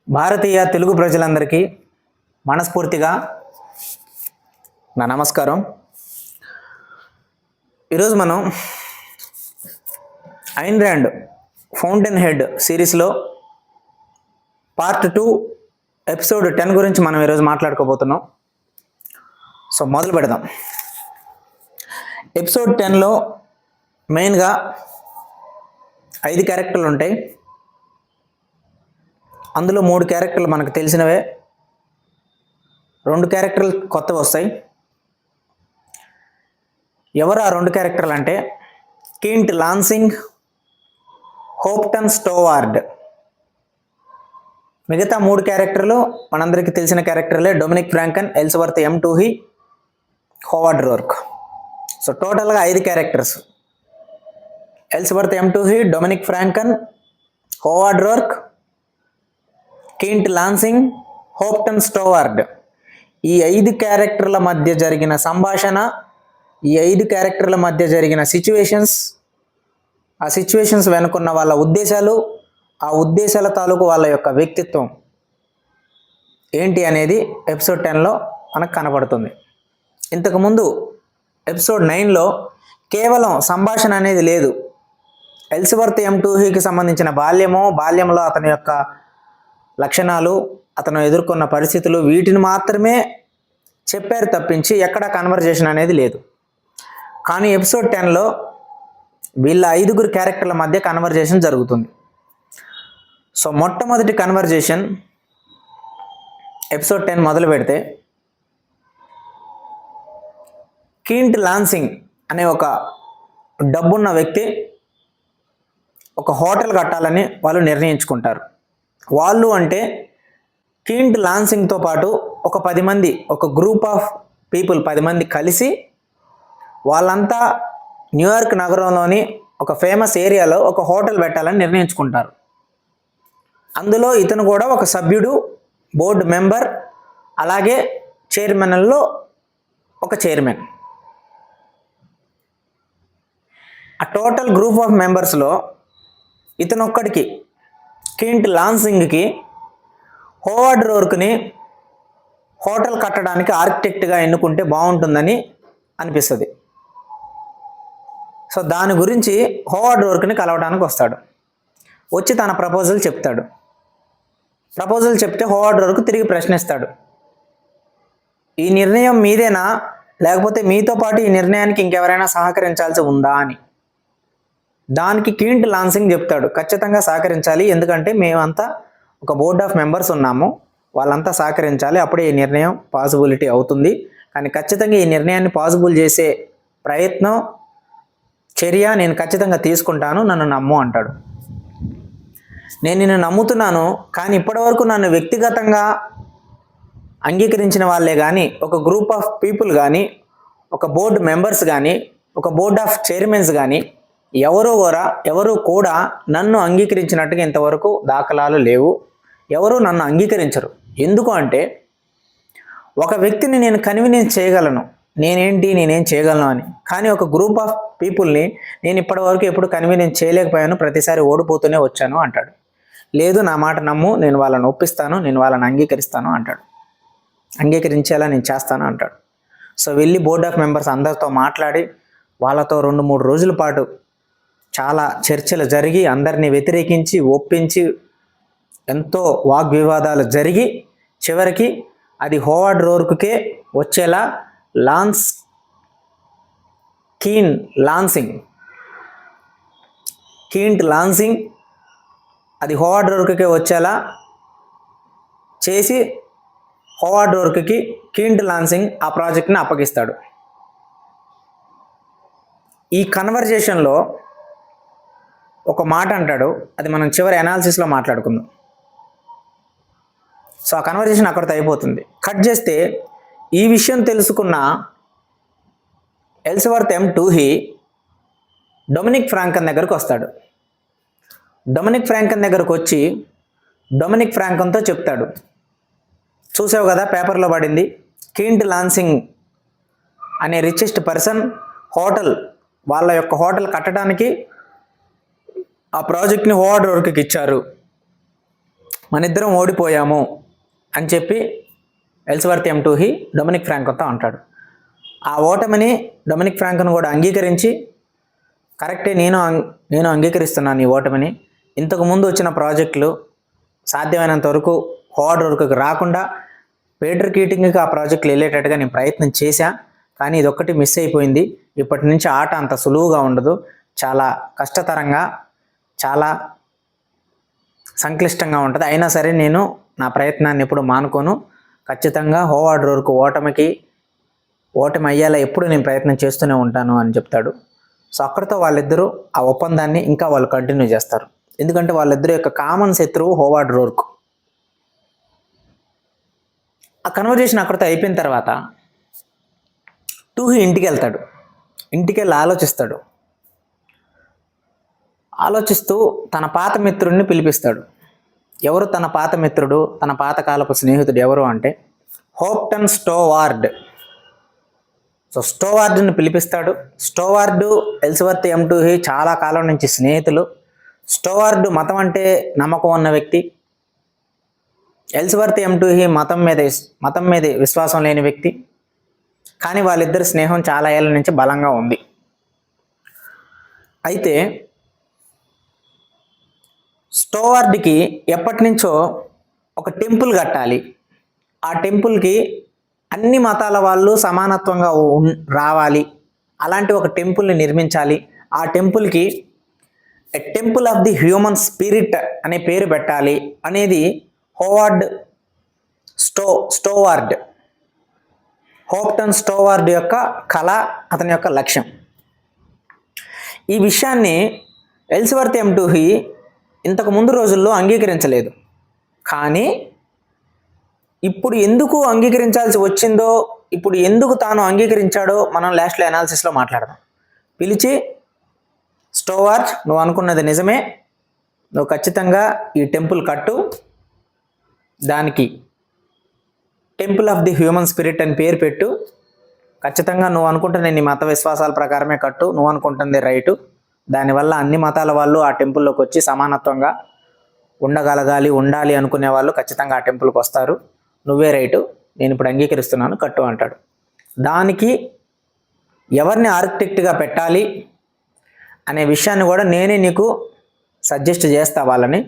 భారతీయ తెలుగు ప్రజలందరికీ మనస్ఫూర్తిగా నా నమస్కారం. ఈరోజు మనం ఐన్ ర్యాండ్ ఫౌంటైన్ హెడ్ సిరీస్లో పార్ట్ 2 ఎపిసోడ్ 10 గురించి మనం ఈరోజు మాట్లాడుకోబోతున్నాం. సో మొదలు పెడదాం. ఎపిసోడ్ 10లో మెయిన్గా 5 క్యారెక్టర్లు ఉంటాయి. అందులో 3 క్యారెక్టర్లు మనకు తెలిసినవే, 2 క్యారెక్టర్లు కొత్తవి వస్తాయి. ఎవరు ఆ 2 క్యారెక్టర్లు అంటే కీంట్ లాన్సింగ్, హోప్టన్ స్టోవార్డ్. మిగతా 3 క్యారెక్టర్లు మనందరికీ తెలిసిన క్యారెక్టర్లే, డొమినిక్ ఫ్రాంకన్, ఎల్స్వర్త్ ఎం టూహీ, హోవార్డ్ రోర్క్. సో టోటల్గా 5 క్యారెక్టర్స్: ఎల్స్వర్త్ ఎం టూహీ, డొమినిక్ ఫ్రాంకన్, హోవార్డ్ రోర్క్, కీంట్ లాన్సింగ్, హోప్టన్ స్టోవార్డ్. ఈ 5 క్యారెక్టర్ల మధ్య జరిగిన సంభాషణ, ఈ 5 క్యారెక్టర్ల మధ్య జరిగిన సిచ్యువేషన్స్, ఆ సిచ్యువేషన్స్ వెనుకున్న వాళ్ళ ఉద్దేశాలు, ఆ ఉద్దేశాల తాలూకు వాళ్ళ యొక్క వ్యక్తిత్వం ఏంటి అనేది ఎపిసోడ్ 10లో మనకు కనపడుతుంది. ఇంతకుముందు ఎపిసోడ్ 9లో కేవలం సంభాషణ అనేది లేదు. ఎల్స్వర్త్ ఎం టూహీకి సంబంధించిన బాల్యంలో అతని యొక్క లక్షణాలు, అతను ఎదుర్కొన్న పరిస్థితులు, వీటిని మాత్రమే చెప్పారు తప్పించి ఎక్కడ కన్వర్జేషన్ అనేది లేదు. కానీ ఎపిసోడ్ 10లో వీళ్ళ 5 క్యారెక్టర్ల మధ్య కన్వర్జేషన్ జరుగుతుంది. సో మొట్టమొదటి కన్వర్జేషన్ ఎపిసోడ్ 10 మొదలు పెడితే, కీంట్ లాన్సింగ్ అనే ఒక డబ్బున్న వ్యక్తి ఒక హోటల్ కట్టాలని వాళ్ళు నిర్ణయించుకుంటారు. వాళ్ళు అంటే కీంట్ లాన్సింగ్తో పాటు ఒక 10 మంది, ఒక గ్రూప్ ఆఫ్ పీపుల్ 10 మంది కలిసి వాళ్ళంతా న్యూయార్క్ నగరంలోని ఒక ఫేమస్ ఏరియాలో ఒక హోటల్ పెట్టాలని నిర్ణయించుకుంటారు. అందులో ఇతను కూడా ఒక సభ్యుడు, బోర్డు మెంబర్, అలాగే చైర్మన్లో ఒక చైర్మన్. ఆ టోటల్ గ్రూప్ ఆఫ్ మెంబర్స్లో ఇతను ఒక్కడికి, కీంట్ లాన్సింగ్కి, హోవార్డ్ రోర్క్ని హోటల్ కట్టడానికి ఆర్కిటెక్ట్గా ఎన్నుకుంటే బాగుంటుందని అనిపిస్తుంది. సో దాని గురించి హోవార్డ్ రోర్క్ని కలవడానికి వస్తాడు. వచ్చి తన ప్రపోజల్ చెప్తాడు. ప్రపోజల్ చెప్తే హోవార్డ్ రోర్క్ తిరిగి ప్రశ్నిస్తాడు, ఈ నిర్ణయం మీదేనా, లేకపోతే మీతో పాటు ఈ నిర్ణయానికి ఇంకెవరైనా సహకరించాల్సి ఉందా అని. దానికి కీంట్ లాన్సింగ్ చెప్తాడు, ఖచ్చితంగా సహకరించాలి, ఎందుకంటే మేమంతా ఒక బోర్డ్ ఆఫ్ మెంబర్స్ ఉన్నాము, వాళ్ళంతా సహకరించాలి, అప్పుడే ఈ నిర్ణయం పాసిబిలిటీ అవుతుంది. కానీ ఖచ్చితంగా ఈ నిర్ణయాన్ని పాసిబుల్ చేసే ప్రయత్నం, చర్య నేను ఖచ్చితంగా తీసుకుంటాను, నన్ను నమ్ము అంటాడు. నేను నిన్ను నమ్ముతున్నాను, కానీ ఇప్పటివరకు నన్ను వ్యక్తిగతంగా అంగీకరించిన వాళ్ళే కానీ, ఒక గ్రూప్ ఆఫ్ పీపుల్ కానీ, ఒక బోర్డు మెంబర్స్ కానీ, ఒక బోర్డ్ ఆఫ్ చైర్మన్స్ కానీ ఎవరు కూడా నన్ను అంగీకరించినట్టుగా ఇంతవరకు దాఖలాలు లేవు. ఎవరు నన్ను అంగీకరించరు. ఎందుకు అంటే, ఒక వ్యక్తిని నేను కన్విన్స్ చేయగలను, నేనేం చేయగలను అని. కానీ ఒక గ్రూప్ ఆఫ్ పీపుల్ని నేను ఇప్పటివరకు ఎప్పుడు కన్విన్స్ చేయలేకపోయాను, ప్రతిసారి ఓడిపోతూనే వచ్చాను అంటాడు. లేదు, నా మాట నమ్ము, నేను వాళ్ళని ఒప్పిస్తాను, నేను వాళ్ళని అంగీకరిస్తాను అంటాడు. అంగీకరించేలా నేను చేస్తాను అంటాడు. సో వెళ్ళి బోర్డ్ ఆఫ్ మెంబర్స్ అందరితో మాట్లాడి వాళ్ళతో 2-3 రోజుల పాటు చాలా చర్చలు జరిగి, అందరినీ వ్యతిరేకించి, ఒప్పించి, ఎంతో వాగ్వివాదాలు జరిగి, చివరికి అది హోవార్డ్ రోర్క్కే వచ్చేలా కీంట్ లాన్సింగ్ అది హోవార్డ్ రోర్క్కే వచ్చేలా చేసి, హోవార్డ్ రోర్క్కి కీంట్ లాన్సింగ్ ఆ ప్రాజెక్ట్ని అప్పగిస్తాడు. ఈ కన్వర్జేషన్లో ఒక మాట అంటాడు, అది మనం చివరి అనాలిసిస్లో మాట్లాడుకుందాం. సో ఆ కన్వర్జేషన్ అక్కడితో అయిపోతుంది. కట్ చేస్తే ఈ విషయం తెలుసుకున్న ఎల్స్వర్త్ ఎం టూహీ డొమినిక్ ఫ్రాంకన్ దగ్గరకు వస్తాడు. డొమినిక్ ఫ్రాంకన్ దగ్గరకు వచ్చి డొమినిక్ ఫ్రాంకన్తో చెప్తాడు, చూసావు కదా పేపర్లో పడింది, కీంట్ లాన్సింగ్ అనే రిచెస్ట్ పర్సన్ వాళ్ళ యొక్క హోటల్ కట్టడానికి ఆ ప్రాజెక్ట్ని హోవార్డ్ రోర్క్కి ఇచ్చారు. మనిద్దరం ఓడిపోయాము అని చెప్పి ఎల్స్వర్త్ M2 డొమినిక్ ఫ్రాంకోతో అంటాడు. ఆ ఓటమిని డొమినిక్ ఫ్రాంకోను కూడా అంగీకరించి, కరెక్టే, నేను అంగీకరిస్తున్నాను ఈ ఓటమిని. ఇంతకుముందు వచ్చిన ప్రాజెక్టులు సాధ్యమైనంత వరకు హోవార్డ్ రోర్క్కి రాకుండా పీటర్ కీటింగ్కి ఆ ప్రాజెక్టులు వెళ్ళేటట్టుగా నేను ప్రయత్నం చేశా, కానీ ఇదొక్కటి మిస్ అయిపోయింది. ఇప్పటి నుంచి ఆట అంత సులువుగా ఉండదు, చాలా కష్టతరంగా, చాలా సంక్లిష్టంగా ఉంటుంది. అయినా సరే నేను నా ప్రయత్నాన్ని ఎప్పుడు మానుకోను. ఖచ్చితంగా హోవార్డ్ రోర్క్ ఓటమి అయ్యేలా ఎప్పుడు నేను ప్రయత్నం చేస్తూనే ఉంటాను అని చెప్తాడు. సో అక్కడితో వాళ్ళిద్దరూ ఆ ఒప్పందాన్ని ఇంకా వాళ్ళు కంటిన్యూ చేస్తారు. ఎందుకంటే వాళ్ళిద్దరు యొక్క కామన్ శత్రువు హోవార్డ్ రోర్క్. ఆ కన్వర్జేషన్ అక్కడితో అయిపోయిన తర్వాత టూహీ ఇంటికి వెళ్తాడు. ఇంటికి వెళ్ళి ఆలోచిస్తూ తన పాత మిత్రుడిని పిలిపిస్తాడు. ఎవరు తన పాత మిత్రుడు, తన పాతకాలపు స్నేహితుడు ఎవరు అంటే హోప్టన్ స్టోవార్డ్. సో స్టోవార్డ్ని పిలిపిస్తాడు. స్టోవార్డు ఎల్స్వర్త్ M2 చాలా కాలం నుంచి స్నేహితులు. స్టోవార్డు మతం అంటే నమ్మకం ఉన్న వ్యక్తి. ఎల్స్వర్త్ M2 మతం మీద విశ్వాసం లేని వ్యక్తి. కానీ వాళ్ళిద్దరి స్నేహం చాలా ఏళ్ళ నుంచి బలంగా ఉంది. అయితే స్టోవార్డ్కి ఎప్పటి నుంచో ఒక టెంపుల్ కట్టాలి, ఆ టెంపుల్కి అన్ని మతాల వాళ్ళు సమానత్వంగా రావాలి, అలాంటి ఒక టెంపుల్ని నిర్మించాలి, ఆ టెంపుల్కి temple of the human spirit అనే పేరు పెట్టాలి అనేది హోప్టన్ స్టోవార్డ్ యొక్క కళ, అతని యొక్క లక్ష్యం. ఈ విషయాన్ని ఎల్స్వర్త్ M2 ఇంతకు ముందు రోజుల్లో అంగీకరించలేదు. కానీ ఇప్పుడు ఎందుకు అంగీకరించాల్సి వచ్చిందో, ఇప్పుడు ఎందుకు తాను అంగీకరించాడో మనం లాస్ట్లో అనాలిసిస్లో మాట్లాడదాం. పిలిచి, స్టోవార్డ్, నువ్వు అనుకున్నది నిజమే, నువ్వు ఖచ్చితంగా ఈ టెంపుల్ కట్టు, దానికి temple of the human spirit అని పేరు పెట్టు, ఖచ్చితంగా నువ్వు అనుకుంటున్న నీ మత విశ్వాసాల ప్రకారమే కట్టు, నువ్వు అనుకుంటుంది రైటు, దానివల్ల అన్ని మతాల వాళ్ళు ఆ టెంపుల్లోకి వచ్చి సమానత్వంగా ఉండాలి అనుకునే వాళ్ళు ఖచ్చితంగా ఆ టెంపుల్కి వస్తారు, నువ్వే రైటు, నేను ఇప్పుడు అంగీకరిస్తున్నాను, కట్టు అంటాడు. దానికి ఎవరిని ఆర్కిటెక్ట్గా పెట్టాలి అనే విషయాన్ని కూడా నేనే నీకు సజెస్ట్ చేస్తా వాళ్ళని,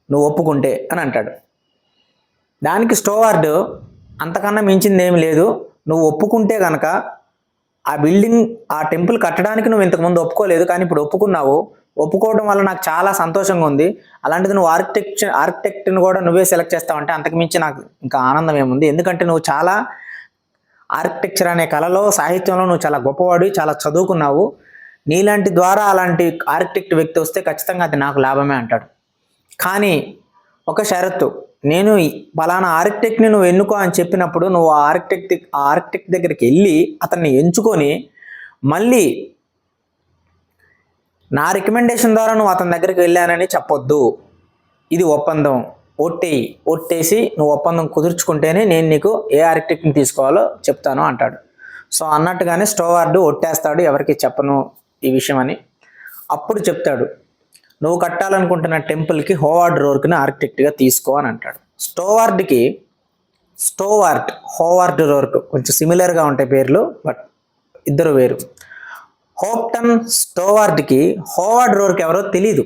నువ్వు ఒప్పుకుంటే అని అంటాడు. దానికి స్టోవార్డ్, అంతకన్నా మించింది ఏమి లేదు, నువ్వు ఒప్పుకుంటే కనుక ఆ టెంపుల్ కట్టడానికి నువ్వు ఇంతకుముందు ఒప్పుకోలేదు, కానీ ఇప్పుడు ఒప్పుకోవడం వల్ల నాకు చాలా సంతోషంగా ఉంది. అలాంటిది నువ్వు ఆర్కిటెక్ట్ని కూడా నువ్వే సెలెక్ట్ చేస్తావంటే అంతకుమించి నాకు ఇంకా ఆనందం ఏముంది. ఎందుకంటే నువ్వు చాలా ఆర్కిటెక్చర్ అనే కళలో, సాహిత్యంలో నువ్వు చాలా గొప్పవాడు, చాలా చదువుకున్నావు, నీలాంటి ద్వారా అలాంటి ఆర్కిటెక్ట్ వ్యక్తి వస్తే ఖచ్చితంగా అది నాకు లాభమే అంటాడు. కానీ ఒక షరతు, నేను ఫలానా ఆర్కిటెక్ట్ని నువ్వు ఎన్నుకో అని చెప్పినప్పుడు నువ్వు ఆ ఆర్కిటెక్ట్ దగ్గరికి వెళ్ళి అతన్ని ఎంచుకొని మళ్ళీ నా రికమెండేషన్ ద్వారా నువ్వు అతని దగ్గరికి వెళ్ళానని చెప్పొద్దు, ఇది ఒప్పందం, ఒట్టేసి నువ్వు ఒప్పందం కుదుర్చుకుంటేనే నేను నీకు ఏ ఆర్కిటెక్ట్ని తీసుకోవాలో చెప్తాను అంటాడు. సో అన్నట్టుగానే స్టోవార్డ్ ఒట్టేస్తాడు, ఎవరికి చెప్పను ఈ విషయం అని. అప్పుడు చెప్తాడు, నువ్వు కట్టాలనుకుంటున్న టెంపుల్కి హోవార్డ్ రోర్క్ని ఆర్కిటెక్ట్గా తీసుకో అని అంటాడు. హోవార్డ్ రోర్క్ కొంచెం సిమిలర్గా ఉంటాయి పేర్లు, బట్ ఇద్దరు వేరు. హోప్టన్ స్టోవార్డ్కి హోవార్డ్ రోర్క్ ఎవరో తెలీదు.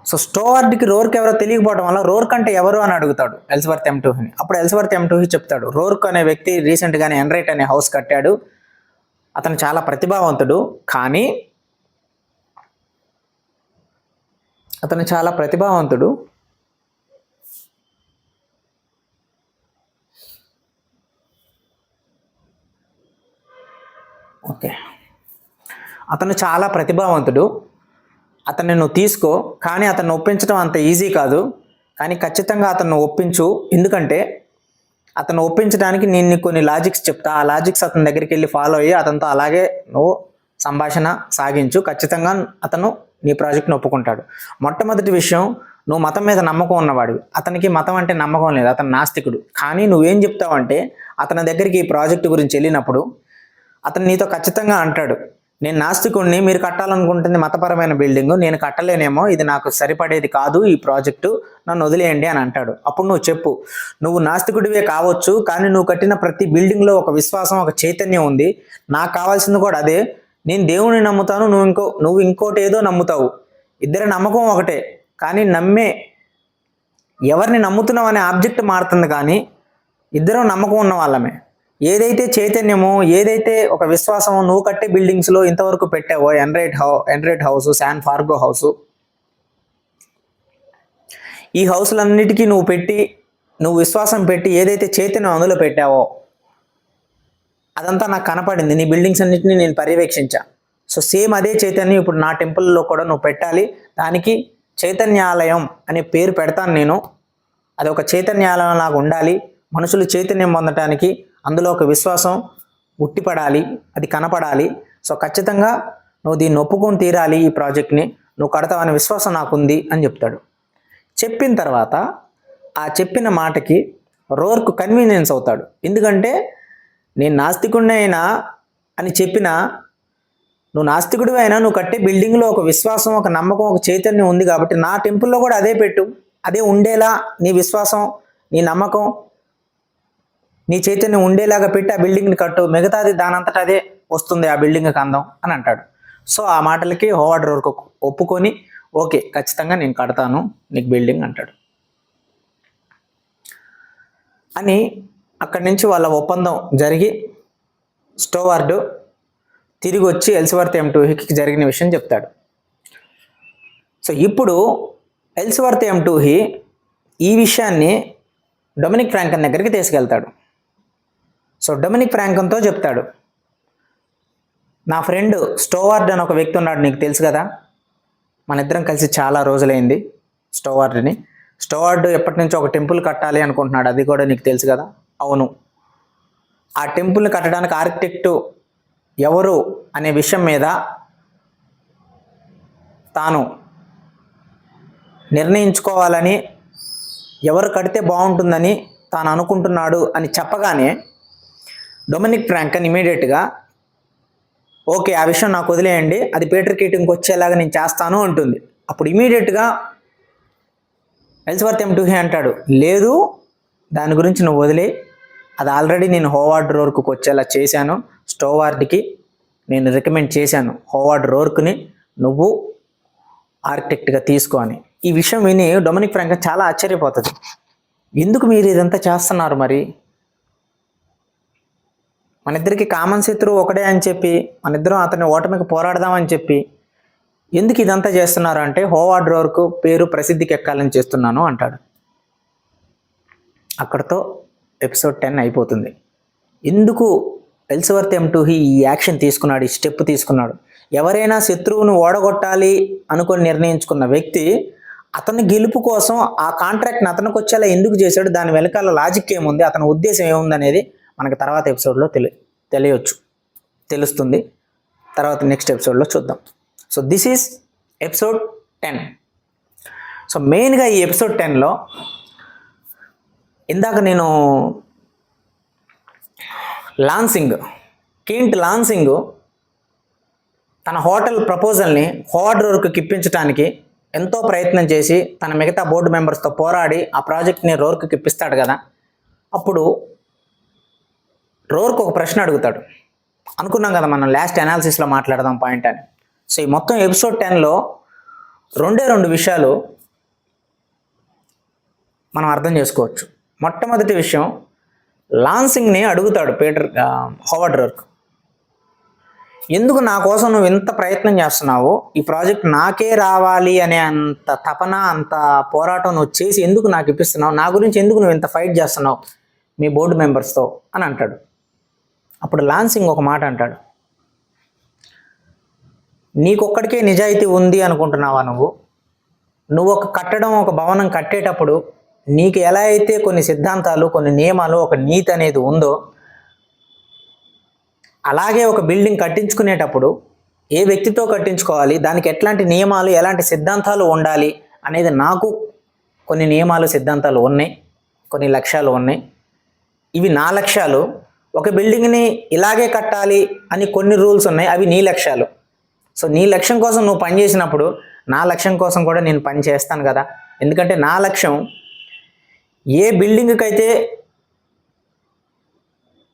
సో స్టోవార్డ్కి రోర్క్ ఎవరో తెలియకపోవడం వల్ల రోర్క్ అంటే ఎవరు అని అడుగుతాడు ఎల్స్వర్త్ M2. అప్పుడు ఎల్స్వర్త్ M2 చెప్తాడు, రోర్క్ అనే వ్యక్తి రీసెంట్గానే ఎన్రైట్ అనే హౌస్ కట్టాడు, అతను చాలా ప్రతిభావంతుడు, కానీ అతను చాలా ప్రతిభావంతుడు, అతన్ని నువ్వు తీసుకో, కానీ అతన్ని ఒప్పించడం అంత ఈజీ కాదు, కానీ ఖచ్చితంగా అతన్ని ఒప్పించు, ఎందుకంటే అతను ఒప్పించడానికి నేను నీకు కొన్ని లాజిక్స్ చెప్తా, ఆ లాజిక్స్ అతని దగ్గరికి వెళ్ళి ఫాలో అయ్యి అతనితో అలాగే నువ్వు సంభాషణ సాగించు, ఖచ్చితంగా అతను నీ ప్రాజెక్ట్ని ఒప్పుకుంటాడు. మొట్టమొదటి విషయం, నువ్వు మతం మీద నమ్మకం ఉన్నవాడివి, అతనికి మతం అంటే నమ్మకం లేదు, అతను నాస్తికుడు. కానీ నువ్వేం చెప్తావంటే అతని దగ్గరికి ఈ ప్రాజెక్టు గురించి వెళ్ళినప్పుడు అతను నీతో ఖచ్చితంగా అంటాడు, నేను నాస్తికుడిని, మీరు కట్టాలనుకుంటుంది మతపరమైన బిల్డింగు, నేను కట్టలేనేమో, ఇది నాకు సరిపడేది కాదు ఈ ప్రాజెక్టు, నన్ను వదిలేయండి అని అంటాడు. అప్పుడు నువ్వు చెప్పు, నువ్వు నాస్తికుడివే కావచ్చు, కానీ నువ్వు కట్టిన ప్రతి బిల్డింగ్లో ఒక విశ్వాసం, ఒక చైతన్యం ఉంది. నాకు కావాల్సింది కూడా అదే. నేను దేవుని నమ్ముతాను, నువ్వు ఇంకోటి ఏదో నమ్ముతావు. ఇద్దరి నమ్మకం ఒకటే, కానీ ఎవరిని నమ్ముతున్నావు అనే ఆబ్జెక్ట్ మారుతుంది, కానీ ఇద్దరం నమ్మకం ఉన్న వాళ్ళమే. ఏదైతే చైతన్యమో, ఏదైతే ఒక విశ్వాసమో నువ్వు కట్టే బిల్డింగ్స్లో ఇంతవరకు పెట్టావో, ఎండ్రైట్ హౌస్, శాన్ ఫార్గో హౌస్, ఈ హౌస్లన్నిటికీ నువ్వు విశ్వాసం పెట్టి ఏదైతే చైతన్యం అందులో పెట్టావో అదంతా నాకు కనపడింది. నీ బిల్డింగ్స్ అన్నిటిని నేను పర్యవేక్షించా. సో సేమ్ అదే చైతన్యం ఇప్పుడు నా టెంపుల్లో కూడా నువ్వు పెట్టాలి. దానికి చైతన్యాలయం అనే పేరు పెడతాను నేను. అది ఒక చైతన్యాలయం లాగా ఉండాలి. మనుషులు చైతన్యం పొందటానికి అందులో ఒక విశ్వాసం ఉట్టిపడాలి, అది కనపడాలి. సో ఖచ్చితంగా నువ్వు దీన్ని ఒప్పుకొని తీరాలి, ఈ ప్రాజెక్ట్ని నువ్వు కడతావనే విశ్వాసం నాకుంది అని చెప్తాడు. చెప్పిన తర్వాత ఆ చెప్పిన మాటకి రోర్క్ కన్వీనియన్స్ అవుతాడు. ఎందుకంటే నేను నాస్తికుడిని అయినా అని చెప్పినా, నువ్వు నాస్తికుడివి అయినా నువ్వు కట్టే బిల్డింగ్లో ఒక విశ్వాసం, ఒక నమ్మకం, ఒక చైతన్యం ఉంది కాబట్టి నా టెంపుల్లో కూడా అదే పెట్టు. అదే ఉండేలా నీ విశ్వాసం, నీ నమ్మకం, నీ చైతన్యం ఉండేలాగా పెట్టి ఆ బిల్డింగ్ని కట్టు. మిగతాది దానంతటా అదే వస్తుంది, ఆ బిల్డింగ్కి అందం అని అంటాడు. సో ఆ మాటలకి హోవార్డ్ రోర్క్ ఒప్పుకొని, ఓకే ఖచ్చితంగా నేను కడతాను నీకు బిల్డింగ్ అంటాడు. అని అక్కడి నుంచి వాళ్ళ ఒప్పందం జరిగి స్టోవార్డ్ తిరిగి వచ్చి ఎల్స్వర్త్ M2Eకి జరిగిన విషయం చెప్తాడు. సో ఇప్పుడు ఎల్స్వర్త్ M2E ఈ విషయాన్ని డొమినిక్ ఫ్రాంకన్ దగ్గరికి తీసుకెళ్తాడు. సో డొమినిక్ ఫ్రాంకన్తో చెప్తాడు, నా ఫ్రెండ్ స్టోవార్డ్ అని ఒక వ్యక్తి ఉన్నాడు, నీకు తెలుసు కదా, మన ఇద్దరం కలిసి చాలా రోజులైంది. స్టోవార్డ్ ఎప్పటి నుంచో ఒక టెంపుల్ కట్టాలి అనుకుంటున్నాడు, అది కూడా నీకు తెలుసు కదా. అవును, ఆ టెంపుల్ని కట్టడానికి ఆర్కిటెక్టు ఎవరు అనే విషయం మీద తాను నిర్ణయించుకోవాలని, ఎవరు కడితే బాగుంటుందని తాను అనుకుంటున్నాడు అని చెప్పగానే డొమినిక్ ఫ్రాంకన్ ఇమీడియట్గా ఓకే ఆ విషయం నాకు వదిలేయండి, అది పీటర్ కీటింగ్కి వచ్చేలాగా నేను చేస్తాను అంటుంది. అప్పుడు ఇమీడియట్గా ఎల్స్వర్త్ M2E అంటాడు, లేదు దాని గురించి నువ్వు వదిలే, అది ఆల్రెడీ నేను హోవార్డ్ రోర్క్కి వచ్చేలా చేశాను. స్టోవార్డ్కి నేను రికమెండ్ చేశాను హోవార్డ్ రోర్క్ని నువ్వు ఆర్కిటెక్ట్గా తీసుకో అని. ఈ విషయం విని డొమినిక్ ఫ్రాంకన్ చాలా ఆశ్చర్యపోతుంది. ఎందుకు మీరు ఇదంతా చేస్తున్నారు, మరి మన ఇద్దరికి కామన్ శత్రువు ఒకడే అని చెప్పి, మన ఇద్దరం అతని ఓటమికి పోరాడదామని చెప్పి ఎందుకు ఇదంతా చేస్తున్నారు అంటే, హోవార్డ్ రోర్క్ పేరు ప్రసిద్ధికి ఎక్కాలని చేస్తున్నాను అంటాడు. అక్కడితో ఎపిసోడ్ 10 అయిపోతుంది. ఎందుకు ఎల్స్వర్త్ M2E ఈ యాక్షన్ తీసుకున్నాడు, ఈ స్టెప్ తీసుకున్నాడు? ఎవరైనా శత్రువును ఓడగొట్టాలి అనుకొని నిర్ణయించుకున్న వ్యక్తి అతని గెలుపు కోసం ఆ కాంట్రాక్ట్ని అతనికి వచ్చేలా ఎందుకు చేశాడు, దాని వెనకాల లాజిక్ ఏముంది, అతని ఉద్దేశం ఏముంది అనేది మనకి తర్వాత ఎపిసోడ్లో తెలుస్తుంది. తర్వాత నెక్స్ట్ ఎపిసోడ్లో చూద్దాం. So this is episode 10. So మెయిన్గా ఈ ఎపిసోడ్ 10లో ఇందాక నేను కీంట్ లాన్సింగ్ తన హోటల్ ప్రపోజల్ని హోవార్డ్ రోర్క్కి ఇప్పించడానికి ఎంతో ప్రయత్నం చేసి తన మిగతా బోర్డు మెంబర్స్తో పోరాడి ఆ ప్రాజెక్ట్ని రోర్క్కి ఇప్పిస్తాడు కదా. అప్పుడు రోర్క్ ఒక ప్రశ్న అడుగుతాడు. అనుకున్నాం కదా మనం లాస్ట్ అనాలిసిస్లో మాట్లాడదాం పాయింట్ అని. సో ఈ మొత్తం ఎపిసోడ్ 10లో రెండు విషయాలు మనం అర్థం చేసుకోవచ్చు. మొట్టమొదటి విషయం, లాన్సింగ్ని అడుగుతాడు హోవార్డ్ రోర్క్, ఎందుకు నా కోసం నువ్వు ఇంత ప్రయత్నం చేస్తున్నావు, ఈ ప్రాజెక్ట్ నాకే రావాలి అనే అంత తపన, అంత పోరాటం నువ్వు చేసి ఎందుకు నాకు ఇప్పిస్తున్నావు, నా గురించి ఎందుకు నువ్వు ఇంత ఫైట్ చేస్తున్నావు మీ బోర్డు మెంబర్స్తో అని అంటాడు. అప్పుడు లాన్సింగ్ ఒక మాట అంటాడు, నీకొక్కడికే నిజాయితీ ఉంది అనుకుంటున్నావా? నువ్వు ఒక భవనం కట్టేటప్పుడు నీకు ఎలా అయితే కొన్ని సిద్ధాంతాలు, కొన్ని నియమాలు, ఒక నీతి అనేది ఉందో, అలాగే ఒక బిల్డింగ్ కట్టించుకునేటప్పుడు ఏ వ్యక్తితో కట్టించుకోవాలి, దానికి ఎట్లాంటి నియమాలు, ఎలాంటి సిద్ధాంతాలు ఉండాలి అనేది నాకు కొన్ని నియమాలు, సిద్ధాంతాలు ఉన్నాయి, కొన్ని లక్ష్యాలు ఉన్నాయి. ఇవి నా లక్ష్యాలు, ఒక బిల్డింగ్ని ఇలాగే కట్టాలి అని కొన్ని రూల్స్ ఉన్నాయి, అవి నీ లక్ష్యాలు. సో నీ లక్ష్యం కోసం నువ్వు పని చేసినప్పుడు నా లక్ష్యం కోసం కూడా నేను పని చేస్తాను కదా. ఎందుకంటే నా లక్ష్యం ఏ బిల్డింగ్కి అయితే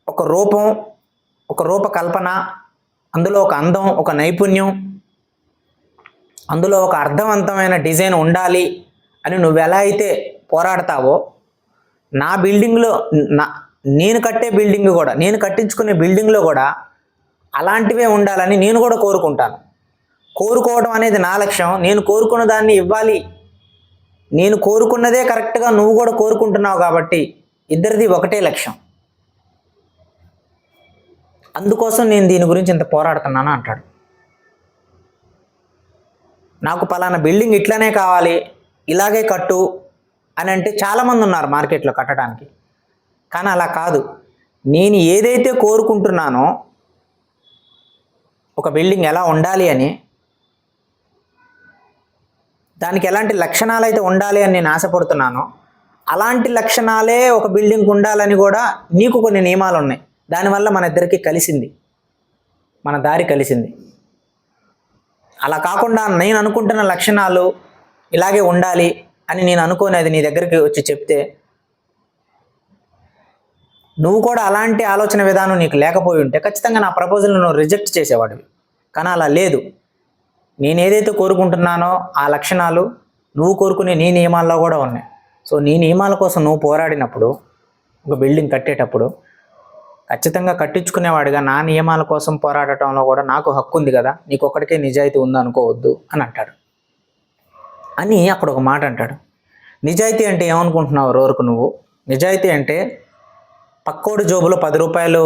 ఒక రూపం, ఒక రూపకల్పన, అందులో ఒక అందం, ఒక నైపుణ్యం, అందులో ఒక అర్థవంతమైన డిజైన్ ఉండాలి అని నువ్వు ఎలా అయితే పోరాడతావో, నా బిల్డింగ్లో నేను కట్టే బిల్డింగ్ కూడా, నేను కట్టించుకునే బిల్డింగ్లో కూడా అలాంటివే ఉండాలని నేను కూడా కోరుకుంటాను. కోరుకోవడం అనేది నా లక్ష్యం. నేను కోరుకున్న దాన్ని ఇవ్వాలి. నేను కోరుకున్నదే కరెక్ట్గా నువ్వు కూడా కోరుకుంటున్నావు కాబట్టి ఇద్దరిది ఒకటే లక్ష్యం. అందుకోసం నేను దీని గురించి ఇంత పోరాడుతున్నాను అంటాడు. నాకు పలానా బిల్డింగ్ ఇట్లానే కావాలి, ఇలాగే కట్టు అని అంటే చాలామంది ఉన్నారు మార్కెట్లో కట్టడానికి. కానీ అలా కాదు. నేను ఏదైతే కోరుకుంటున్నానో ఒక బిల్డింగ్ ఎలా ఉండాలి అని, దానికి ఎలాంటి లక్షణాలు అయితే ఉండాలి అని నేను ఆశపడుతున్నానో అలాంటి లక్షణాలే ఒక బిల్డింగ్ ఉండాలని కూడా నీకు కొన్ని నియమాలు ఉన్నాయి. దానివల్ల మన ఇద్దరికి కలిసింది, మన దారి కలిసింది. అలా కాకుండా నేను అనుకుంటున్న లక్షణాలు ఇలాగే ఉండాలి అని నేను అనుకోనేది నీ దగ్గరికి వచ్చి చెప్తే నువ్వు కూడా అలాంటి ఆలోచన విధానం నీకు లేకపోయి ఉంటే ఖచ్చితంగా నా ప్రపోజల్ని నువ్వు రిజెక్ట్ చేసేవాడివి. కానీ అలా లేదు. నేను ఏదైతే కోరుకుంటున్నానో ఆ లక్షణాలు నువ్వు కోరుకునే నీ నియమాల్లో కూడా ఉన్నాయి. సో నీ నియమాల కోసం నువ్వు పోరాడినప్పుడు, ఒక బిల్డింగ్ కట్టేటప్పుడు ఖచ్చితంగా కట్టించుకునేవాడిగా నా నియమాల కోసం పోరాడటంలో కూడా నాకు హక్కు ఉంది కదా, నీకు ఒక్కడికే నిజాయితీ ఉందనుకోవద్దు అని అంటాడు. అని అక్కడ ఒక మాట అంటాడు. నిజాయితీ అంటే ఏమనుకుంటున్నావు రోరుకు నువ్వు? నిజాయితీ అంటే పక్కోడి జోబులో 10 రూపాయలు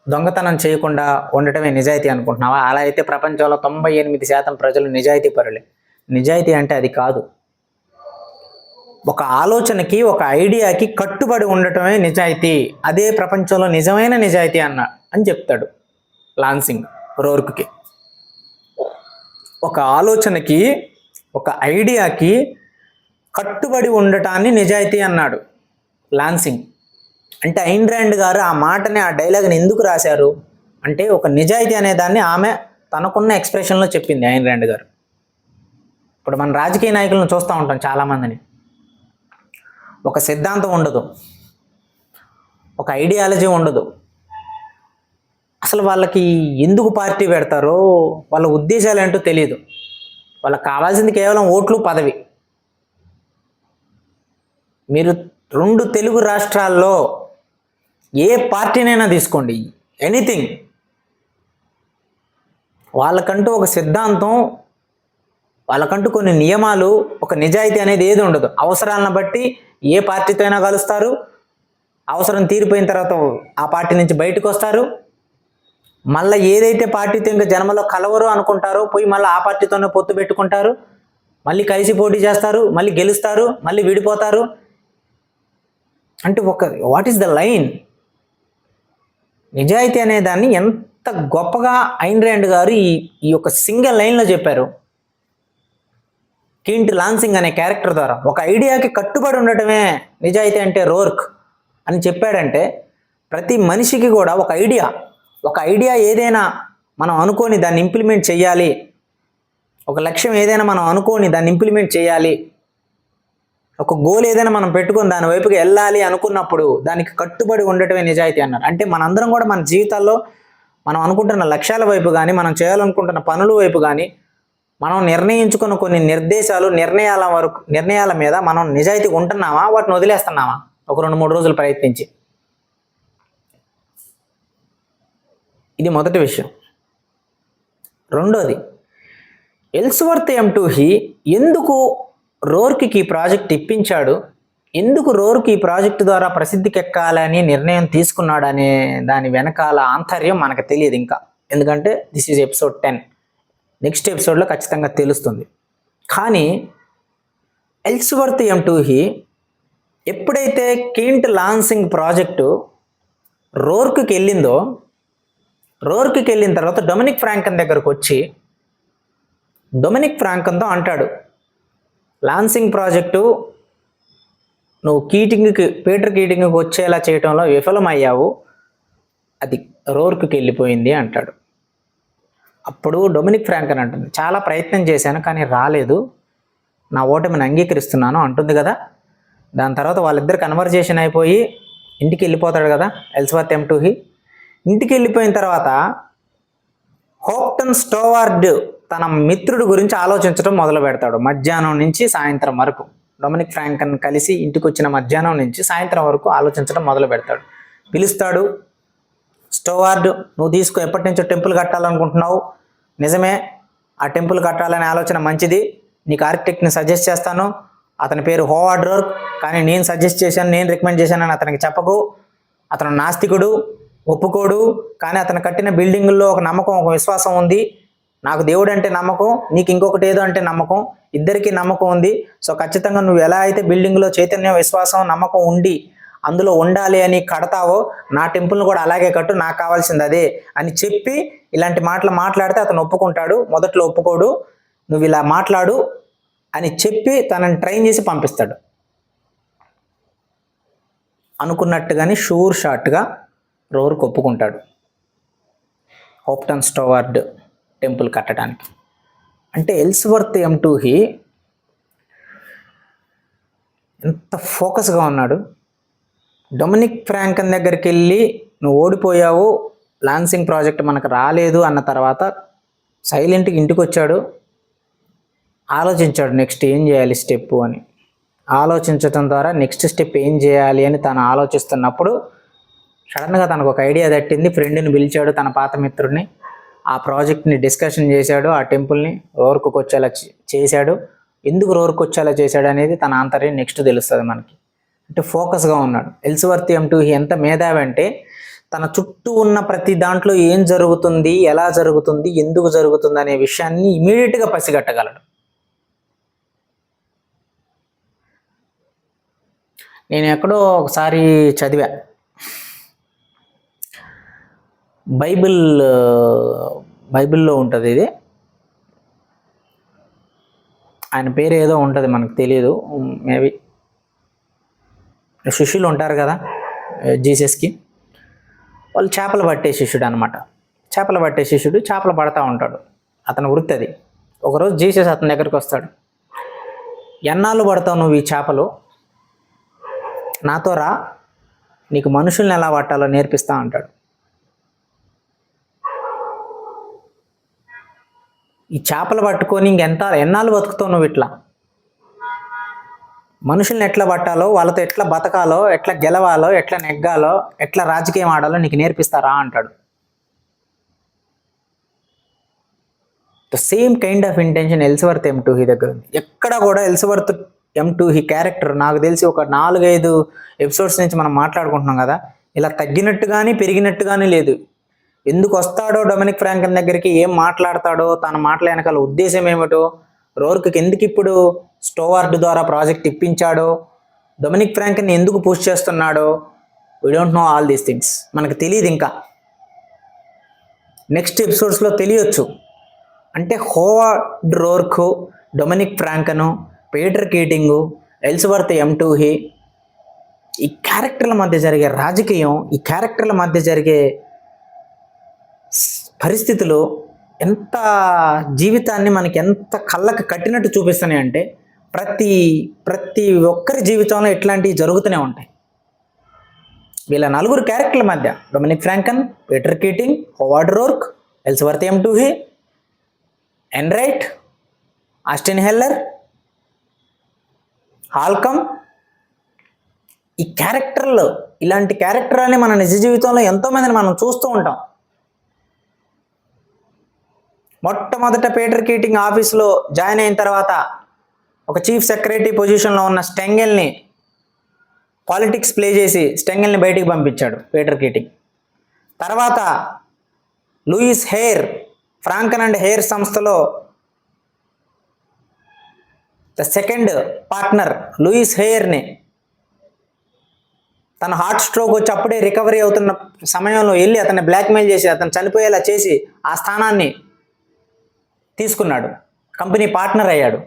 దొంగతనం చేయకుండా ఉండటమే నిజాయితీ అనుకుంటున్నావా? అలా అయితే ప్రపంచంలో 98% ప్రజలు నిజాయితీ పరులే. నిజాయితీ అంటే అది కాదు. ఒక ఆలోచనకి, ఒక ఐడియాకి కట్టుబడి ఉండటమే నిజాయితీ. అదే ప్రపంచంలో నిజమైన నిజాయితీ అని చెప్తాడు లాన్సింగ్ రోర్క్కి. ఒక ఆలోచనకి, ఒక ఐడియాకి కట్టుబడి ఉండటాన్ని నిజాయితీ అన్నాడు లాన్సింగ్. అంటే ఐన్ ర్యాండ్ గారు ఆ మాటని, ఆ డైలాగ్ని ఎందుకు రాశారు అంటే ఒక నిజాయితీ అనే దాన్ని ఆమె తనకున్న ఎక్స్ప్రెషన్లో చెప్పింది ఐన్ ర్యాండ్ గారు. ఇప్పుడు మన రాజకీయ నాయకులను చూస్తూ ఉంటాం చాలామందిని. ఒక సిద్ధాంతం ఉండదు, ఒక ఐడియాలజీ ఉండదు. అసలు వాళ్ళకి ఎందుకు పార్టీ పెడతారో, వాళ్ళ ఉద్దేశాలు ఏంటో తెలియదు. వాళ్ళకి కావాల్సింది కేవలం ఓట్లు, పదవి. మీరు 2 తెలుగు రాష్ట్రాల్లో ఏ పార్టీనైనా తీసుకోండి, ఎనీథింగ్, వాళ్ళకంటూ ఒక సిద్ధాంతం, వాళ్ళకంటూ కొన్ని నియమాలు, ఒక నిజాయితీ అనేది ఏది ఉండదు. అవసరాలను బట్టి ఏ పార్టీతో అయినా కలుస్తారు, అవసరం తీరిపోయిన తర్వాత ఆ పార్టీ నుంచి బయటకు వస్తారు, మళ్ళీ ఏదైతే పార్టీతో ఇంకా జన్మలో కలవరు అనుకుంటారో పోయి మళ్ళీ ఆ పార్టీతోనే పొత్తు పెట్టుకుంటారు, మళ్ళీ కలిసి పోటీ చేస్తారు, మళ్ళీ గెలుస్తారు, మళ్ళీ విడిపోతారు. అంటే వాట్ ఈస్ ద లైన్? నిజాయితీ అనే దాన్ని ఎంత గొప్పగా ఐన్ ర్యాండ్ గారు ఈ యొక్క సింగిల్ లైన్లో చెప్పారు. కీంట్ లాన్సింగ్ అనే క్యారెక్టర్ ద్వారా ఒక ఐడియాకి కట్టుబడి ఉండటమే నిజాయితీ అంటే రోర్క్ అని చెప్పాడంటే, ప్రతి మనిషికి కూడా ఒక ఐడియా ఏదైనా మనం అనుకొని దాన్ని ఇంప్లిమెంట్ చేయాలి, ఒక లక్ష్యం ఏదైనా మనం అనుకొని దాన్ని ఇంప్లిమెంట్ చేయాలి, ఒక గోల్ ఏదైనా మనం పెట్టుకొని దాని వైపుకి వెళ్ళాలి అనుకున్నప్పుడు దానికి కట్టుబడి ఉండటమే నిజాయితీ అన్నారు. అంటే మనందరం కూడా మన జీవితాల్లో మనం అనుకుంటున్న లక్ష్యాల వైపు కానీ, మనం చేయాలనుకుంటున్న పనుల వైపు కానీ, మనం నిర్ణయించుకున్న కొన్ని నిర్ణయాల మీద మనం నిజాయితీగా ఉంటున్నామా, వాటిని వదిలేస్తున్నామా ఒక 2-3 రోజులు ప్రయత్నించి? ఇది మొదటి విషయం. రెండోది, ఎల్స్వర్త్ M2 ఎందుకు రోర్క్కి ఈ ప్రాజెక్ట్ ఇప్పించాడు, ఎందుకు రోర్క్ ఈ ప్రాజెక్టు ద్వారా ప్రసిద్ధికి ఎక్కాలని నిర్ణయం తీసుకున్నాడు అనే దాని వెనకాల ఆంతర్యం మనకు తెలియదు ఇంకా. ఎందుకంటే దిస్ ఈజ్ ఎపిసోడ్ 10. నెక్స్ట్ ఎపిసోడ్లో ఖచ్చితంగా తెలుస్తుంది. కానీ ఎల్స్వర్త్ M2 ఎప్పుడైతే కీంట్ లాన్సింగ్ ప్రాజెక్టు రోర్క్కి వెళ్ళిందో, రోర్క్కి వెళ్ళిన తర్వాత డొమినిక్ ఫ్రాంకన్ దగ్గరకు వచ్చి డొమినిక్ ఫ్రాంకన్తో అంటాడు, లాన్సింగ్ ప్రాజెక్టు నువ్వు పీటర్ కీటింగ్కి వచ్చేలా చేయడంలో విఫలమయ్యావు, అది రోర్క్కి వెళ్ళిపోయింది అంటాడు. అప్పుడు డొమినిక్ ఫ్రాంకన్ అంటుంది, చాలా ప్రయత్నం చేశాను కానీ రాలేదు, నా ఓటమిని అంగీకరిస్తున్నాను అంటుంది కదా. దాని తర్వాత వాళ్ళిద్దరు కన్వర్జేషన్ అయిపోయి ఇంటికి వెళ్ళిపోతాడు కదా ఎలిజబెత్ M2 ఇంటికి వెళ్ళిపోయిన తర్వాత హోప్టన్ స్టోవార్డ్ తన మిత్రుడి గురించి ఆలోచించడం మొదలు పెడతాడు. మధ్యాహ్నం నుంచి సాయంత్రం వరకు డొమినిక్ ఫ్రాంకన్ కలిసి ఇంటికి వచ్చిన మధ్యాహ్నం నుంచి సాయంత్రం వరకు ఆలోచించడం మొదలు పెడతాడు. పిలుస్తాడు, స్టోవార్డ్ నువ్వు తీసుకో, ఎప్పటి నుంచో టెంపుల్ కట్టాలనుకుంటున్నావు, నిజమే ఆ టెంపుల్ కట్టాలనే ఆలోచన మంచిది, నీకు ఆర్కిటెక్ట్ని సజెస్ట్ చేస్తాను, అతని పేరు హోవార్డ్ రోర్క్, కానీ నేను సజెస్ట్ చేశాను, నేను రికమెండ్ చేశానని అతనికి చెప్పకు, అతను నాస్తికుడు, ఒప్పుకోడు, కానీ అతను కట్టిన బిల్డింగుల్లో ఒక నమ్మకం, ఒక విశ్వాసం ఉంది, నాకు దేవుడు అంటే నమ్మకం, నీకు ఇంకొకటి ఏదో అంటే నమ్మకం, ఇద్దరికీ నమ్మకం ఉంది, సో ఖచ్చితంగా నువ్వు ఎలా అయితే బిల్డింగ్లో చైతన్యం, విశ్వాసం, నమ్మకం ఉండి అందులో ఉండాలి అని కడతావో నా టెంపుల్ని కూడా అలాగే కట్టు, నాకు కావాల్సింది అదే అని చెప్పి ఇలాంటి మాటలు మాట్లాడితే అతను ఒప్పుకుంటాడు. మొదట్లో ఒప్పుకోడు, నువ్వు ఇలా మాట్లాడు అని చెప్పి తనని ట్రైన్ చేసి పంపిస్తాడు. అనుకున్నట్టుగానే షూర్ షాట్గా రోర్క్ ఒప్పుకుంటాడు హోప్టన్ స్టోవార్డ్ టెంపుల్ కట్టడానికి. అంటే ఎలిజబెత్ M2 ఎంత ఫోకస్గా ఉన్నాడు. డొమినిక్ ఫ్రాంకన్ దగ్గరికి వెళ్ళి నువ్వు ఓడిపోయావు, లాన్సింగ్ ప్రాజెక్ట్ మనకు రాలేదు అన్న తర్వాత సైలెంట్గా ఇంటికి వచ్చాడు, ఆలోచించాడు నెక్స్ట్ ఏం చేయాలి స్టెప్ అని. ఆలోచించడం ద్వారా నెక్స్ట్ స్టెప్ ఏం చేయాలి అని తను ఆలోచిస్తున్నప్పుడు సడన్గా తనకు ఒక ఐడియా తట్టింది. ఫ్రెండ్ని పిలిచాడు, తన పాత మిత్రుడిని, ఆ ప్రాజెక్ట్ని డిస్కషన్ చేశాడు, ఆ టెంపుల్ని రోర్క్కి వచ్చేలా చేశాడు. ఎందుకు రోర్క్ వచ్చేలా చేశాడు అనేది తన ఆంతర్యం నెక్స్ట్ తెలుస్తుంది మనకి. అంటే ఫోకస్గా ఉన్నాడు. ఎలిజబెత్ M2 ఎంత మేధావి అంటే తన చుట్టూ ఉన్న ప్రతి దాంట్లో ఏం జరుగుతుంది, ఎలా జరుగుతుంది, ఎందుకు జరుగుతుంది అనే విషయాన్ని ఇమీడియట్గా పసిగట్టగలడు. నేను ఒకసారి చదివా, బైబిల్లో ఉంటుంది ఇది, ఆయన పేరు ఏదో ఉంటుంది మనకు తెలియదు, మేబీ శిష్యులు ఉంటారు కదా జీసస్కి, వాళ్ళు చేపలు పట్టే శిష్యుడు అనమాట. చేపలు పట్టే శిష్యుడు చేపలు పడతా ఉంటాడు, అతని వృత్తి అది. ఒకరోజు జీసస్ అతని దగ్గరికి వస్తాడు, ఎన్నాళ్ళు పడతావు నువ్వు ఈ చేపలు, నాతో రా, నీకు మనుషుల్ని ఎలా పట్టాలో నేర్పిస్తా అంటాడు. ఈ చేపలు పట్టుకొని ఎన్నాళ్ళు బతుకుతావు నువ్వు, ఇట్లా మనుషుల్ని ఎట్లా పట్టాలో, వాళ్ళతో ఎట్లా బతకాలో, ఎట్లా గెలవాలో, ఎట్లా నెగ్గాలో, ఎట్లా రాజకీయం ఆడాలో నీకు నేర్పిస్తారా అంటాడు. The same kind of intention Elizabeth M2 దగ్గర ఉంది. ఎక్కడ కూడా ఎలిజబెత్ M2 క్యారెక్టర్ నాకు తెలిసి ఒక 4-5 ఎపిసోడ్స్ నుంచి మనం మాట్లాడుకుంటున్నాం కదా, ఇలా తగ్గినట్టు కానీ పెరిగినట్టు కానీ లేదు. ఎందుకు వస్తాడో డొమినిక్ ఫ్రాంకన్ దగ్గరికి, ఏం మాట్లాడతాడో, తన మాటల వెనకాల ఉద్దేశం ఏమిటో, రోర్క్కి ఎందుకు ఇప్పుడు స్టోవార్డ్ ద్వారా ప్రాజెక్ట్ ఇప్పించాడో, డొమినిక్ ఫ్రాంకన్ ఎందుకు పుష్ చేస్తున్నాడో, we don't know all these things. మనకు తెలియదు, ఇంకా నెక్స్ట్ ఎపిసోడ్స్లో తెలియచ్చు. అంటే Howard Roark, Dominique Francon, Peter Keating, Elizabeth M2 ఈ క్యారెక్టర్ల మధ్య జరిగే రాజకీయం, ఈ క్యారెక్టర్ల మధ్య జరిగే పరిస్థితులు ఎంత జీవితాన్ని మనకి ఎంత కళ్ళకు కట్టినట్టు చూపిస్తున్నాయి అంటే ప్రతి ఒక్కరి జీవితంలో ఇట్లాంటివి జరుగుతూనే ఉంటాయి. వీళ్ళ 4 క్యారెక్టర్ల మధ్య Dominique Francon, Peter Keating, Howard Roark, Elizabeth M2, Enright, Austen Heller, Holcombe, ఈ క్యారెక్టర్లు, ఇలాంటి క్యారెక్టర్లని మన నిజ జీవితంలో ఎంతోమందిని మనం చూస్తూ ఉంటాం. మొట్టమొదట పీటర్ కీటింగ్ ఆఫీస్లో జాయిన్ అయిన తర్వాత ఒక చీఫ్ సెక్రటరీ పొజిషన్లో ఉన్న స్టెంగెల్ని పాలిటిక్స్ ప్లే చేసి స్టెంగెల్ని బయటికి పంపించాడు పీటర్ కీటింగ్. తర్వాత లూయిస్ హెయిర్, ఫ్రాంకన్ అండ్ హెయిర్ సంస్థలో ద సెకండ్ పార్ట్నర్ లూయిస్ హెయిర్ని తన హార్ట్ స్ట్రోక్ వచ్చి అప్పుడే రికవరీ అవుతున్న సమయంలో వెళ్ళి అతన్ని బ్లాక్మెయిల్ చేసి అతను చనిపోయేలా చేసి ఆ స్థానాన్ని తీసుకున్నాడు, కంపెనీ పార్ట్నర్ అయ్యాడు.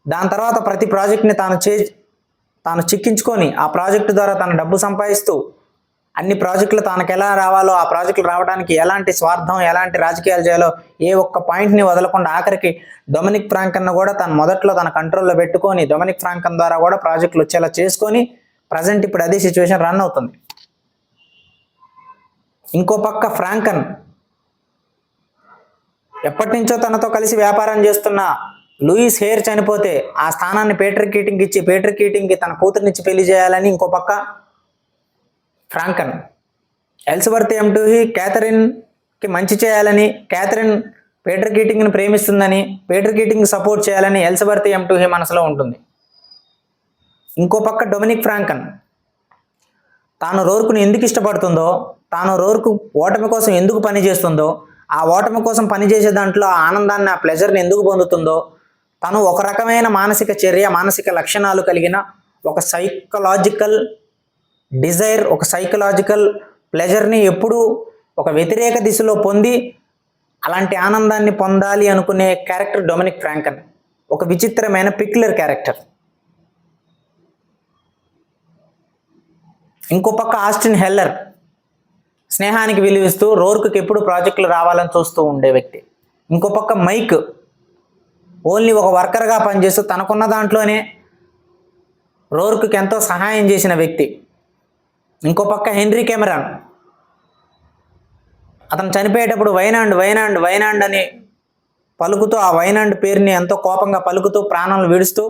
దాని తర్వాత ప్రతి ప్రాజెక్ట్ని తాను చిక్కించుకొని ఆ ప్రాజెక్టు ద్వారా తన డబ్బు సంపాదిస్తూ అన్ని ప్రాజెక్టులు తనకు ఎలా రావాలో ఆ ప్రాజెక్టులు రావడానికి ఎలాంటి స్వార్థం ఎలాంటి రాజకీయాలు చేయాలో ఏ ఒక్క పాయింట్ని వదలకుండా ఆఖరికి డొమినిక్ ఫ్రాంకన్ కూడా తన మొదట్లో తన కంట్రోల్లో పెట్టుకొని డొమినిక్ ఫ్రాంకన్ ద్వారా కూడా ప్రాజెక్టులు వచ్చేలా చేసుకొని ప్రజెంట్ ఇప్పుడు అదే సిచ్యువేషన్ రన్ అవుతుంది. ఇంకో పక్క ఫ్రాంకన్ ఎప్పటి నుంచో తనతో కలిసి వ్యాపారం చేస్తున్న లూయిస్ హేర్ చనిపోతే ఆ స్థానాన్ని పీటర్ కీటింగ్కి ఇచ్చి పీటర్ కీటింగ్కి తన కూతురునిచ్చి పెళ్లి చేయాలని ఇంకో పక్క ఫ్రాంకన్, ఎలిజబెత్ M2 క్యాథరిన్కి మంచి చేయాలని, క్యాథరిన్ పీటర్ కీటింగ్ని ప్రేమిస్తుందని, పీటర్ కీటింగ్ సపోర్ట్ చేయాలని ఎలిజబెత్ M2 మనసులో ఉంటుంది. ఇంకో పక్క డొమినిక్ ఫ్రాంకన్ తాను రోర్కుని ఎందుకు ఇష్టపడుతుందో, తాను రోర్కు ఓటమి కోసం ఎందుకు పని చేస్తుందో, ఆ ఓటమి కోసం పనిచేసే దాంట్లో ఆ ఆనందాన్ని ఆ ప్లెజర్ని ఎందుకు పొందుతుందో, తను ఒక రకమైన మానసిక చర్య మానసిక లక్షణాలు కలిగిన ఒక సైకలాజికల్ డిజైర్, ఒక సైకలాజికల్ ప్లెజర్ని ఎప్పుడూ ఒక వ్యతిరేక దిశలో పొంది అలాంటి ఆనందాన్ని పొందాలి అనుకునే క్యారెక్టర్ డొమినిక్ ఫ్రాంకన్. ఒక విచిత్రమైన పిక్యులర్ క్యారెక్టర్. ఇంకో పక్క ఆస్టిన్ హెల్లర్ స్నేహానికి విలువిస్తూ రోర్కుకి ఎప్పుడు ప్రాజెక్టులు రావాలని చూస్తూ ఉండే వ్యక్తి. ఇంకో పక్క మైక్ ఓన్లీ ఒక వర్కర్గా పనిచేస్తూ తనకున్న దాంట్లోనే రోర్కుకి ఎంతో సహాయం చేసిన వ్యక్తి. ఇంకో పక్క హెన్రీ కెమెరాన్ అతను చనిపోయేటప్పుడు వైనాండ్ వైనాండ్ వైనాండ్ అని పలుకుతూ ఆ వైనాండ్ పేరుని ఎంతో కోపంగా పలుకుతూ ప్రాణాలు విడుస్తూ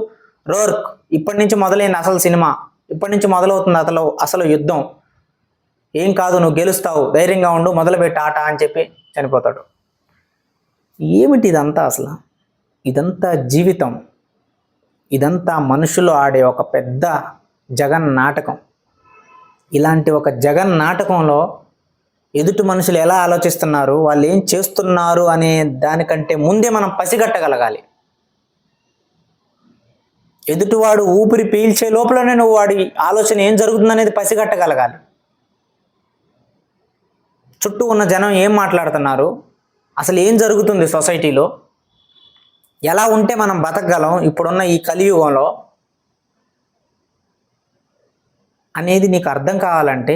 రోర్క్ ఇప్పటి నుంచి మొదలైన అసలు సినిమా, ఇప్పటి నుంచి మొదలవుతుంది అసలు యుద్ధం, ఏం కాదు నువ్వు గెలుస్తావు, ధైర్యంగా ఉండు, మొదలుపెట్టి ఆట అని చెప్పి చనిపోతాడు. ఏమిటి ఇదంతా? అసలు ఇదంతా జీవితం, ఇదంతా మనుషులు ఆడే ఒక పెద్ద జగన్ నాటకం. ఇలాంటి ఒక జగన్ నాటకంలో ఎదుటి మనుషులు ఎలా ఆలోచిస్తున్నారు, వాళ్ళు ఏం చేస్తున్నారు అనే దానికంటే ముందే మనం పసిగట్టగలగాలి. ఎదుటివాడు ఊపిరి పీల్చే లోపలనే నువ్వు వాడి ఆలోచన ఏం జరుగుతుందనేది పసిగట్టగలగాలి. చుట్టూ ఉన్న జనం ఏం మాట్లాడుతున్నారు, అసలు ఏం జరుగుతుంది సొసైటీలో, ఎలా ఉంటే మనం బతకగలం ఇప్పుడున్న ఈ కలియుగంలో అనేది నీకు అర్థం కావాలంటే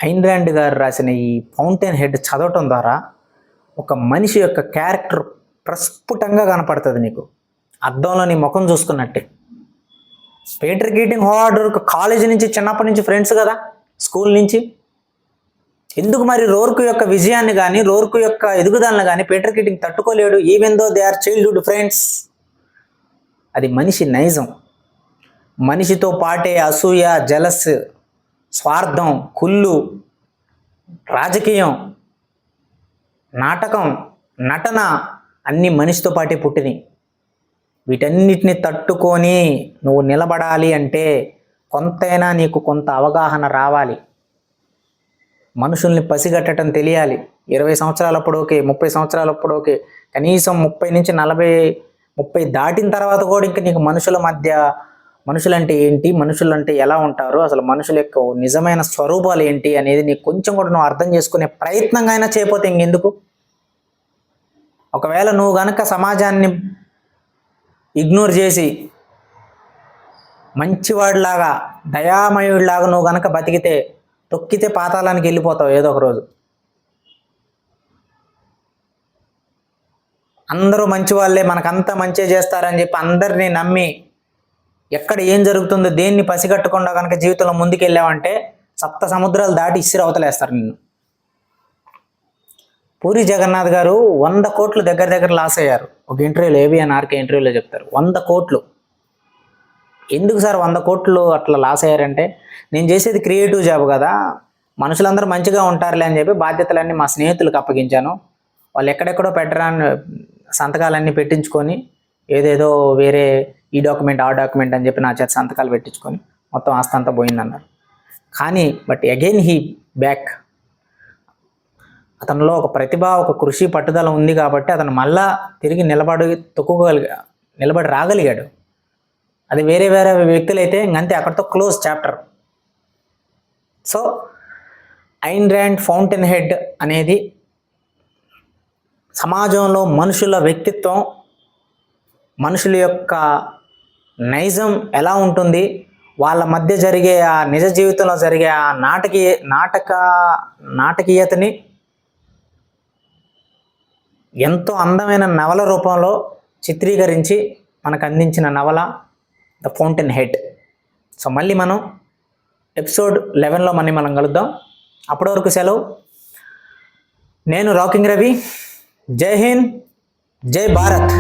ఐన్ ర్యాండ్ గారు రాసిన ఈ ఫౌంటైన్ హెడ్ చదవటం ద్వారా ఒక మనిషి యొక్క క్యారెక్టర్ ప్రస్ఫుటంగా కనపడుతుంది నీకు, అద్దంలో నీ ముఖం చూసుకున్నట్టే. Peter Keating, Howard Roark college నుంచి చిన్నప్పటి నుంచి ఫ్రెండ్స్ కదా, స్కూల్ నుంచి. ఎందుకు మరి రోర్క్ యొక్క విజయాన్ని కానీ రోర్క్ యొక్క ఎదుగుదలను కానీ పీటర్ కీటింగ్ తట్టుకోలేడు? Even though they are childhood friends. అది మనిషి నైజం. మనిషితో పాటే అసూయ, జలస్, స్వార్థం, కుళ్ళు, రాజకీయం, నాటకం, నటన అన్నీ మనిషితో పాటే పుట్టినాయి. వీటన్నిటిని తట్టుకొని నువ్వు నిలబడాలి అంటే కొంతైనా నీకు కొంత అవగాహన రావాలి, మనుషుల్ని పసిగట్టడం తెలియాలి. 20 సంవత్సరాలప్పుడు ఓకే, 30 సంవత్సరాలప్పుడు ఓకే, కనీసం 30 నుంచి 40 దాటిన తర్వాత కూడా ఇంకా నీకు మనుషుల మధ్య మనుషులంటే ఏంటి, మనుషులంటే ఎలా ఉంటారు, అసలు మనుషుల యొక్క నిజమైన స్వరూపాలు ఏంటి అనేది నీకు కొంచెం కూడా నువ్వు అర్థం చేసుకునే ప్రయత్నంగా అయినా చేయకపోతే ఇంకెందుకు? ఒకవేళ నువ్వు గనక సమాజాన్ని ఇగ్నోర్ చేసి మంచివాడిలాగా దయామయుడిలాగా నువ్వు గనక బతికితే తొక్కితే పాతాళానికి వెళ్ళిపోతావు ఏదో ఒక రోజు. అందరూ మంచి వాళ్ళే, మనకంతా మంచి చేస్తారని చెప్పి అందరినీ నమ్మి ఎక్కడ ఏం జరుగుతుందో దేన్ని పసిగట్టకుండా కనుక జీవితంలో ముందుకెళ్ళావంటే 7 సముద్రాలు దాటి ఇసిరి అవతలేస్తారు నిన్ను. పూరి జగన్నాథ్ గారు 100 కోట్లు దగ్గర లాస్ అయ్యారు. ఒక ఇంటర్వ్యూలో, ABNRK ఇంటర్వ్యూలో చెప్తారు 100 కోట్లు. ఎందుకు సార్ 100 కోట్లు అట్లా లాస్ అయ్యారంటే, నేను చేసేది క్రియేటివ్ జాబ్ కదా, మనుషులందరూ మంచిగా ఉంటారులే అని చెప్పి బాధ్యతలన్నీ మా స్నేహితులకు అప్పగించాను. వాళ్ళు ఎక్కడెక్కడో పెట్టరాని సంతకాలన్నీ పెట్టించుకొని ఏదేదో వేరే ఈ డాక్యుమెంట్ ఆ డాక్యుమెంట్ అని చెప్పి నా చేత సంతకాలు పెట్టించుకొని మొత్తం ఆస్తి అంతా పోయిందన్నారు. కానీ బట్ అగైన్ హీ బ్యాక్. అతనిలో ఒక ప్రతిభ, ఒక కృషి, పట్టుదల ఉంది కాబట్టి అతను మళ్ళా తిరిగి నిలబడి రాగలిగాడు. అది వేరే వ్యక్తులైతే ఇంకంతే, అక్కడితో close chapter. So Ayn Rand fountain head అనేది సమాజంలో మనుషుల వ్యక్తిత్వం, మనుషుల యొక్క నైజం ఎలా ఉంటుంది, వాళ్ళ మధ్య జరిగే ఆ నిజ జీవితంలో జరిగే ఆ నాటకీయతని ఎంతో అందమైన నవల రూపంలో చిత్రీకరించి మనకు అందించిన నవల ద ఫౌంటైన్ హెడ్. సో మళ్ళీ మనం ఎపిసోడ్ 11లో మనం కలుద్దాం. అప్పటి వరకు సెలవు. నేను రాకింగ్ రవి. జై హింద్, జై భారత్.